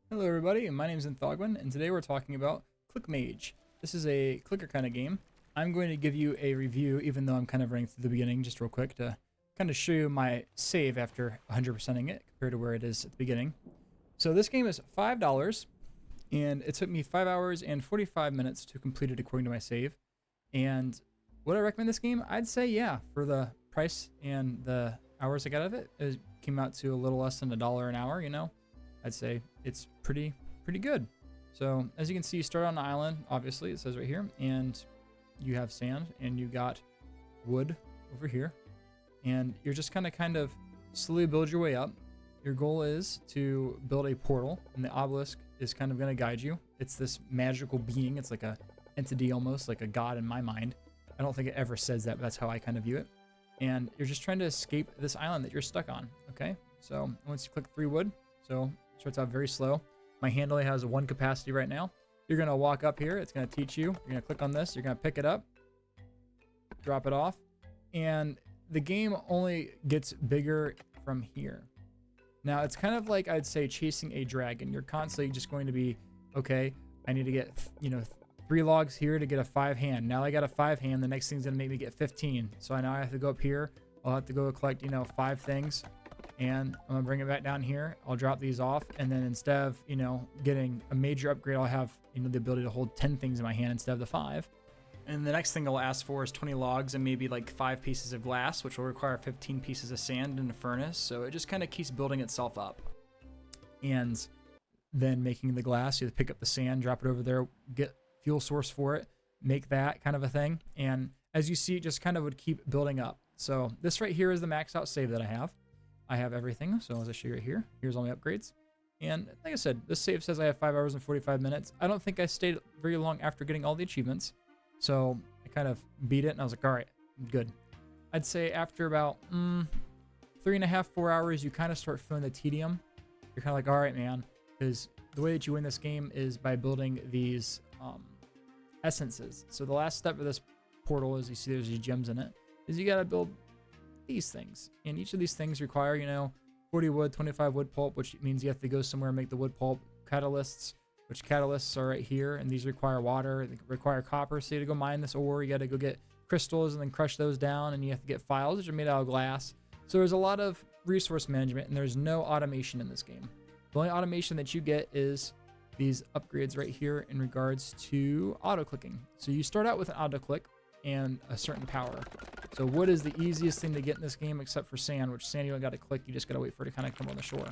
Hello everybody, my name is Thogwin, and today we're talking about MAGE. This is a clicker kind of game. I'm going to give you a review, even though I'm kind of running through the beginning, just real quick to kind of show you my save after 100%ing it compared to where it is at the beginning. So this game is $5, and it took me 5 hours and 45 minutes to complete it according to my save. And would I recommend this game? I'd say yeah, for the price and the hours I got out of it. It came out to a little less than $1 an hour, you know. I'd say it's pretty good. So as you can see, you start on an island, obviously it says right here, and you have sand and you got wood over here, and you're just kind of slowly build your way up. Your goal is to build a portal, and the obelisk is kind of going to guide you. It's this magical being. It's like a entity, almost like a god in my mind. I don't think it ever says that, but that's how I kind of view it. And you're just trying to escape this island that you're stuck on. Okay, so once you click 3 wood, so starts out very slow. My hand only has 1 capacity right now. You're going to walk up here. It's going to teach you. You're going to click on this. You're going to pick it up, drop it off, and the game only gets bigger from here. Now, it's kind of like, I'd say, chasing a dragon. You're constantly just going to be, okay, I need to get, 3 logs here to get a 5 hand. Now I got a 5 hand. The next thing's going to make me get 15. So now I have to go up here. I'll have to go collect, 5 things. And I'm gonna bring it back down here. I'll drop these off, and then instead of getting a major upgrade, I'll have the ability to hold 10 things in my hand instead of the 5. And the next thing I'll ask for is 20 logs and maybe like 5 pieces of glass, which will require 15 pieces of sand in a furnace. So it just kind of keeps building itself up. And then making the glass, you have to pick up the sand, drop it over there, get fuel source for it, make that kind of a thing. And as you see, it just kind of would keep building up. So this right here is the max out save that I have. I have everything, so as I show you right here, here's all my upgrades. And like I said, this save says I have 5 hours and 45 minutes. I don't think I stayed very long after getting all the achievements. So I kind of beat it, and I was like, all right, good. I'd say after about 3.5, 4 hours, you kind of start feeling the tedium. You're kind of like, all right, man, because the way that you win this game is by building these essences. So the last step of this portal, as you see there's these gems in it, is you got to build these things, and each of these things require 40 wood, 25 wood pulp, which means you have to go somewhere and make the wood pulp. Catalysts, which catalysts are right here, and these require water. They require copper, so you got to go mine this ore. You got to go get crystals and then crush those down, and you have to get files, which are made out of glass. So there's a lot of resource management, and there's no automation in this game. The only automation that you get is these upgrades right here in regards to auto clicking. So you start out with an auto click and a certain power. So wood is the easiest thing to get in this game, except for sand, which sand you don't got to click, you just got to wait for it to kind of come on the shore.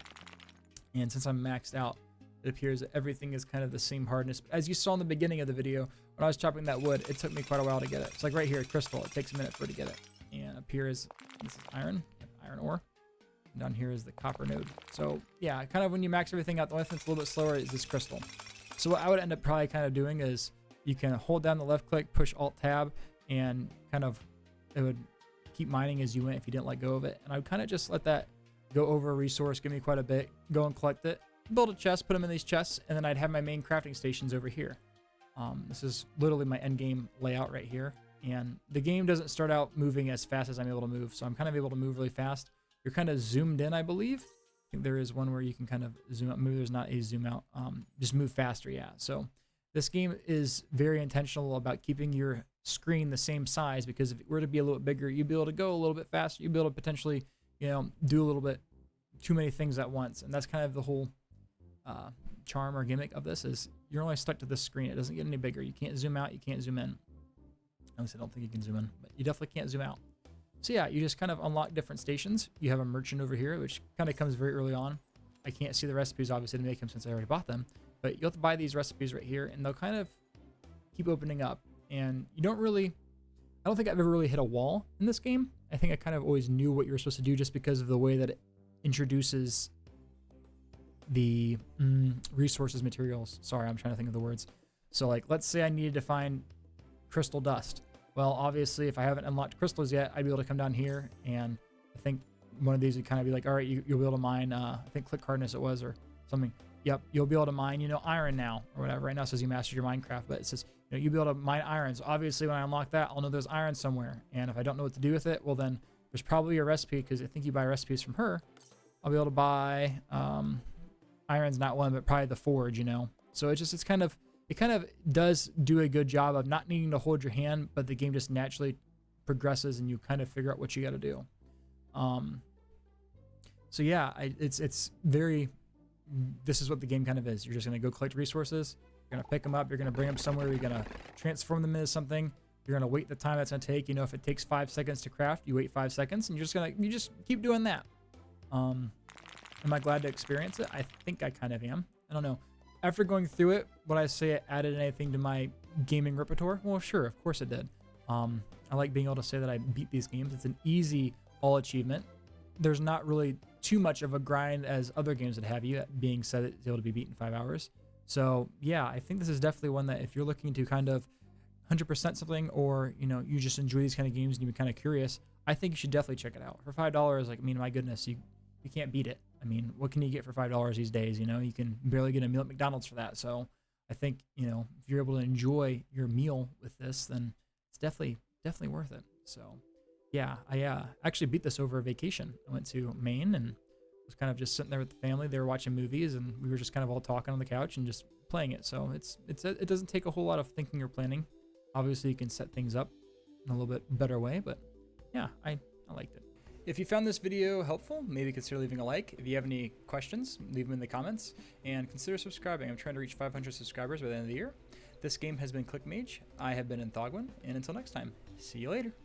And since I'm maxed out, it appears that everything is kind of the same hardness. As you saw in the beginning of the video, when I was chopping that wood, it took me quite a while to get it. It's like right here, crystal, it takes a minute for it to get it. And up here is, this is iron ore. And down here is the copper node. So yeah, kind of when you max everything out, the only thing that's a little bit slower is this crystal. So what I would end up probably kind of doing is you can hold down the left click, push Alt Tab, and kind of it would keep mining as you went if you didn't let go of it. And I would kind of just let that go over a resource, give me quite a bit, go and collect it, build a chest, put them in these chests, and then I'd have my main crafting stations over here. This is literally my end game layout right here. And the game doesn't start out moving as fast as I'm able to move, so I'm kind of able to move really fast. You're kind of zoomed in, I believe. I think there is one where you can kind of zoom out. Maybe there's not a zoom out. Just move faster, yeah. So this game is very intentional about keeping your screen the same size, because if it were to be a little bit bigger, you'd be able to go a little bit faster. You'd be able to potentially, do a little bit too many things at once. And that's kind of the whole charm or gimmick of this, is you're only stuck to this screen. It doesn't get any bigger. You can't zoom out. You can't zoom in. At least I don't think you can zoom in, but you definitely can't zoom out. So yeah, you just kind of unlock different stations. You have a merchant over here, which kind of comes very early on. I can't see the recipes, obviously, to make them since I already bought them. But you'll have to buy these recipes right here, and they'll kind of keep opening up. And you don't really, I don't think I've ever really hit a wall in this game. I think I kind of always knew what you were supposed to do just because of the way that it introduces the resources, materials. Sorry, I'm trying to think of the words. So like, let's say I needed to find crystal dust. Well, obviously, if I haven't unlocked crystals yet, I'd be able to come down here, and I think one of these would kind of be like, all right, you'll be able to mine, I think click hardness it was, or something. Yep, you'll be able to mine, iron now, or whatever. Right now it says you mastered your Minecraft, but it says, you'll be able to mine irons. Obviously, when I unlock that, I'll know there's iron somewhere. And if I don't know what to do with it, well, then there's probably a recipe, because I think you buy recipes from her. I'll be able to buy iron's not one, but probably the forge, you know. So it's kind of, it kind of does do a good job of not needing to hold your hand, but the game just naturally progresses and you kind of figure out what you got to do. So yeah, it's very, this is what the game kind of is. You're just going to go collect resources. You're going to pick them up. You're going to bring them somewhere. You're going to transform them into something. You're going to wait the time that's going to take. You know, if it takes 5 seconds to craft, you wait 5 seconds and you just keep doing that. Am I glad to experience it? I think I kind of am. I don't know. After going through it, would I say it added anything to my gaming repertoire? Well, sure, of course it did. I like being able to say that I beat these games. It's an easy all achievement. There's not really too much of a grind as other games that have you. That being said, it's able to be beaten in 5 hours. So yeah, I think this is definitely one that if you're looking to kind of 100% something, or you know, you just enjoy these kind of games and you're kind of curious, I think you should definitely check it out. For $5, like, I mean, my goodness, you can't beat it. I mean, what can you get for $5 these days? You know, you can barely get a meal at McDonald's for that. So I think, you know, if you're able to enjoy your meal with this, then it's definitely worth it. So yeah, I actually beat this over a vacation. I went to Maine and was kind of just sitting there with the family. They were watching movies and we were just kind of all talking on the couch and just playing it. So it doesn't take a whole lot of thinking or planning. Obviously you can set things up in a little bit better way, but yeah, I liked it. If you found this video helpful, maybe consider leaving a like. If you have any questions, leave them in the comments and consider subscribing. I'm trying to reach 500 subscribers by the end of the year. This game has been ClickMage. I have been in Thogwin, and until next time, see you later.